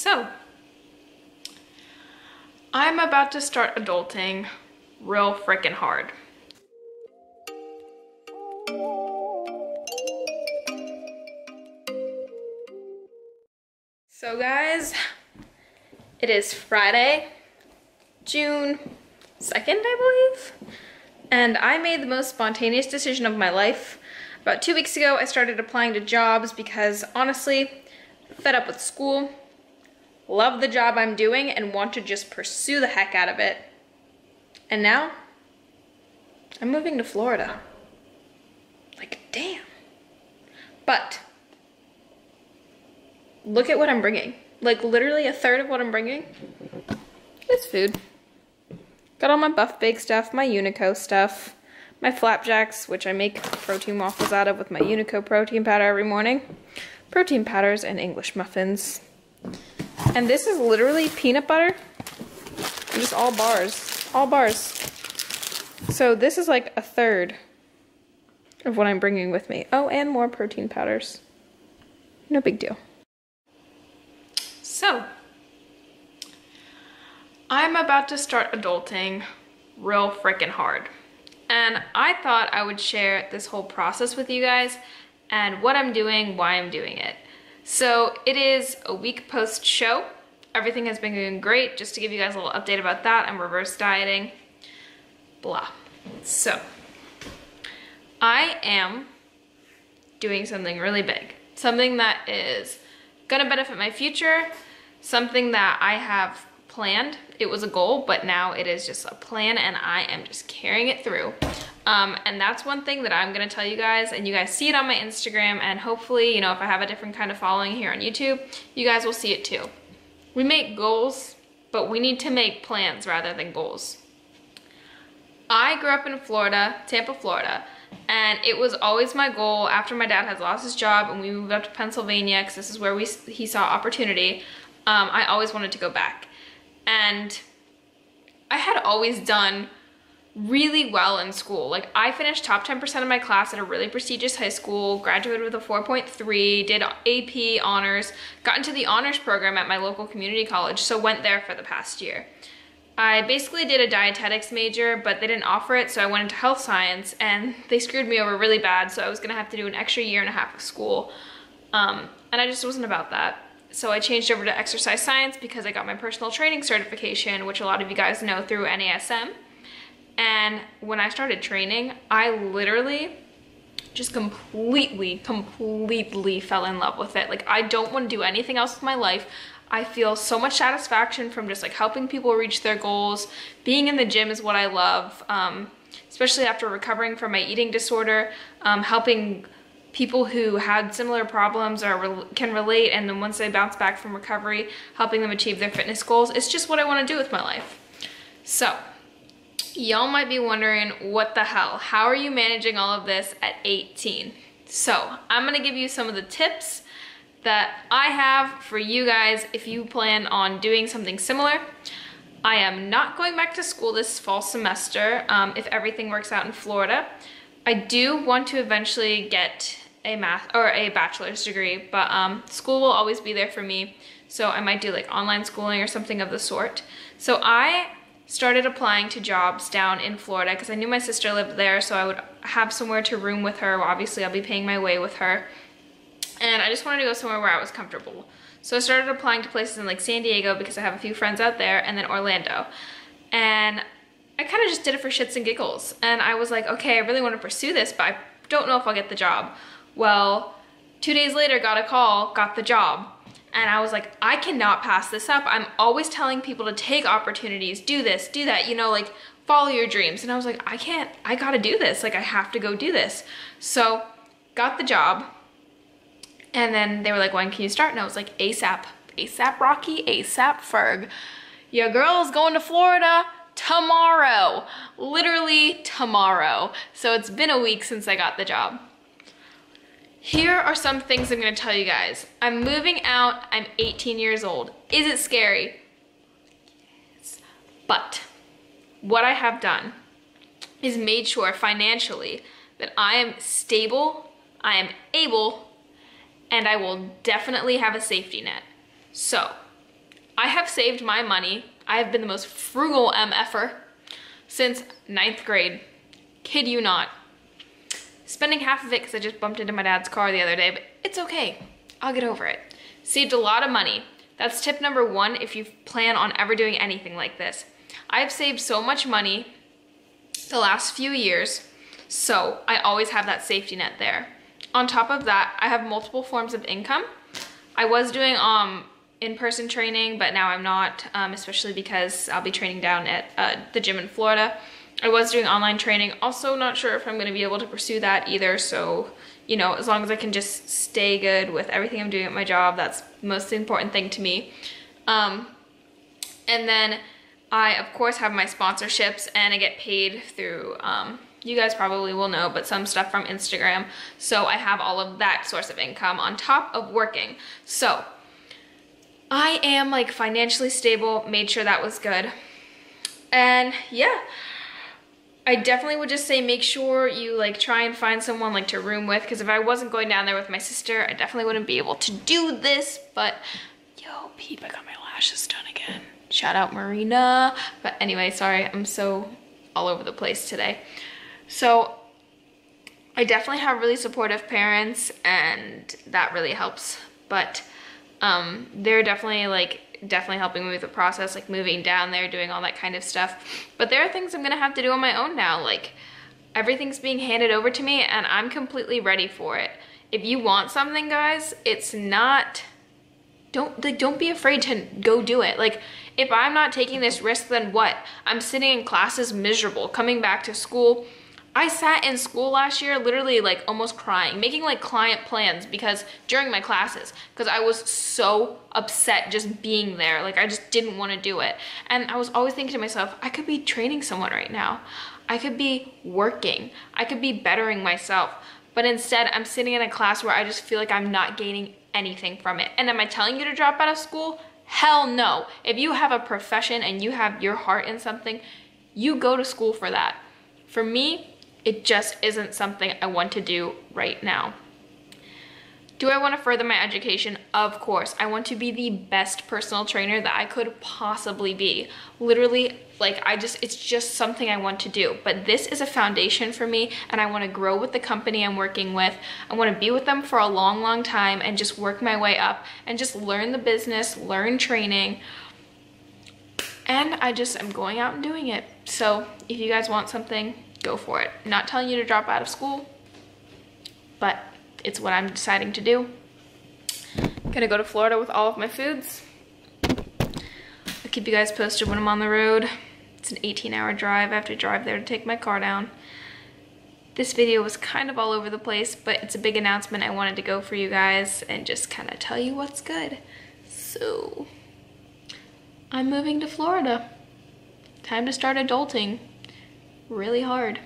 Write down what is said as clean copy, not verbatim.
So, I'm about to start adulting real freaking hard. So guys, it is Friday, June 2nd, I believe. And I made the most spontaneous decision of my life. About 2 weeks ago, I started applying to jobs because honestly, fed up with school, love the job I'm doing, and want to just pursue the heck out of it. And now, I'm moving to Florida. Like, damn. But, look at what I'm bringing. Like, literally a third of what I'm bringing is food. Got all my Buff Bake stuff, my Unico stuff, my flapjacks, which I make protein waffles out of with my Unico protein powder every morning. Protein powders and English muffins. And this is literally peanut butter. And just all bars. All bars. So this is like a third of what I'm bringing with me. Oh, and more protein powders. No big deal. So, I'm about to start adulting real freaking hard. And I thought I would share this whole process with you guys and what I'm doing, why I'm doing it. So it is a week post show. Everything has been going great. Just to give you guys a little update about that, I'm reverse dieting, blah. So I am doing something really big, something that is gonna benefit my future, something that I have planned. It was a goal, but now it is just a plan and I am just carrying it through. And that's one thing that I'm gonna tell you guys, and you guys see it on my Instagram, and hopefully, you know, if I have a different kind of following here on YouTube, you guys will see it too. We make goals, but we need to make plans rather than goals. I grew up in Florida, Tampa, Florida, and it was always my goal after my dad had lost his job and we moved up to Pennsylvania, because this is where he saw opportunity. I always wanted to go back. And I had always done really well in school. Like, I finished top 10% of my class at a really prestigious high school, graduated with a 4.3, did AP honors, got into the honors program at my local community college, so went there for the past year. I basically did a dietetics major, but they didn't offer it, so I went into health science, and they screwed me over really bad, so I was gonna have to do an extra 1.5 years of school, and I just wasn't about that. So I changed over to exercise science because I got my personal training certification, which a lot of you guys know through NASM. And when I started training, I literally just completely fell in love with it. Like, I don't want to do anything else with my life. I feel so much satisfaction from just like helping people reach their goals. Being in the gym is what I love, especially after recovering from my eating disorder, helping people who had similar problems or can relate, and then once they bounce back from recovery, helping them achieve their fitness goals. It's just what I want to do with my life. So, y'all might be wondering, what the hell? How are you managing all of this at 18? So, I'm gonna give you some of the tips that I have for you guys if you plan on doing something similar. I am not going back to school this fall semester if everything works out in Florida. I do want to eventually get a bachelor's degree, but school will always be there for me. So I might do like online schooling or something of the sort. So I started applying to jobs down in Florida because I knew my sister lived there, so I would have somewhere to room with her. Well, obviously I'll be paying my way with her. And I just wanted to go somewhere where I was comfortable. So I started applying to places in like San Diego because I have a few friends out there, and then Orlando. And I kind of just did it for shits and giggles. And I was like, okay, I really want to pursue this, but I don't know if I'll get the job. Well, 2 days later, got a call, got the job. And I was like, I cannot pass this up. I'm always telling people to take opportunities, do this, do that, you know, like follow your dreams. And I was like, I gotta do this. Like, I have to go do this. So got the job. And then they were like, when can you start? And I was like, ASAP. ASAP Rocky, ASAP Ferg. Your girl's going to Florida tomorrow. Literally tomorrow. So it's been a week since I got the job. Here are some things I'm gonna tell you guys. I'm moving out, I'm 18 years old. Is it scary? Yes. But what I have done is made sure financially that I am stable, I am able, and I will definitely have a safety net. So I have saved my money. I have been the most frugal MFer since 9th grade. Kid you not. Spending half of it because I just bumped into my dad's car the other day, but it's okay. I'll get over it. Saved a lot of money. That's tip number 1 if you plan on ever doing anything like this. I've saved so much money the last few years, so I always have that safety net there. On top of that, I have multiple forms of income. I was doing in-person training, but now I'm not, especially because I'll be training down at the gym in Florida. I was doing online training. Also not sure if I'm going to be able to pursue that either. So, you know, as long as I can just stay good with everything I'm doing at my job, that's the most important thing to me. And then I, of course, have my sponsorships and I get paid through, you guys probably will know, but some stuff from Instagram. So I have all of that source of income on top of working. So I am like financially stable, made sure that was good. And yeah, I definitely would just say make sure you like try and find someone like to room with, because if I wasn't going down there with my sister, I definitely wouldn't be able to do this. But yo, peep, I got my lashes done again. Shout out Marina. But anyway, sorry, I'm so all over the place today. So I definitely have really supportive parents and that really helps. But they're definitely helping me with the process, like moving down there, doing all that kind of stuff. But there are things I'm gonna have to do on my own now. Like everything's being handed over to me and I'm completely ready for it. If you want something, guys, it's not, don't be afraid to go do it. Like if I'm not taking this risk, then what? I'm sitting in classes miserable, coming back to school. I sat in school last year literally like almost crying, making like client plans because during my classes, because I was so upset just being there. Like I just didn't want to do it. And I was always thinking to myself, I could be training someone right now. I could be working. I could be bettering myself. But instead I'm sitting in a class where I just feel like I'm not gaining anything from it. And am I telling you to drop out of school? Hell no. If you have a profession and you have your heart in something, you go to school for that. For me, it just isn't something I want to do right now. Do I want to further my education? Of course. I want to be the best personal trainer that I could possibly be. Literally, like it's just something I want to do. But this is a foundation for me and I want to grow with the company I'm working with. I want to be with them for a long, long time and just work my way up and just learn the business, learn training. And I'm going out and doing it. So if you guys want something, go for it. I'm not telling you to drop out of school, but it's what I'm deciding to do. I'm gonna go to Florida with all of my foods. I'll keep you guys posted when I'm on the road. It's an 18-hour drive. I have to drive there to take my car down. This video was kind of all over the place, but it's a big announcement. I wanted to go for you guys and just kind of tell you what's good. So I'm moving to Florida. Time to start adulting really hard.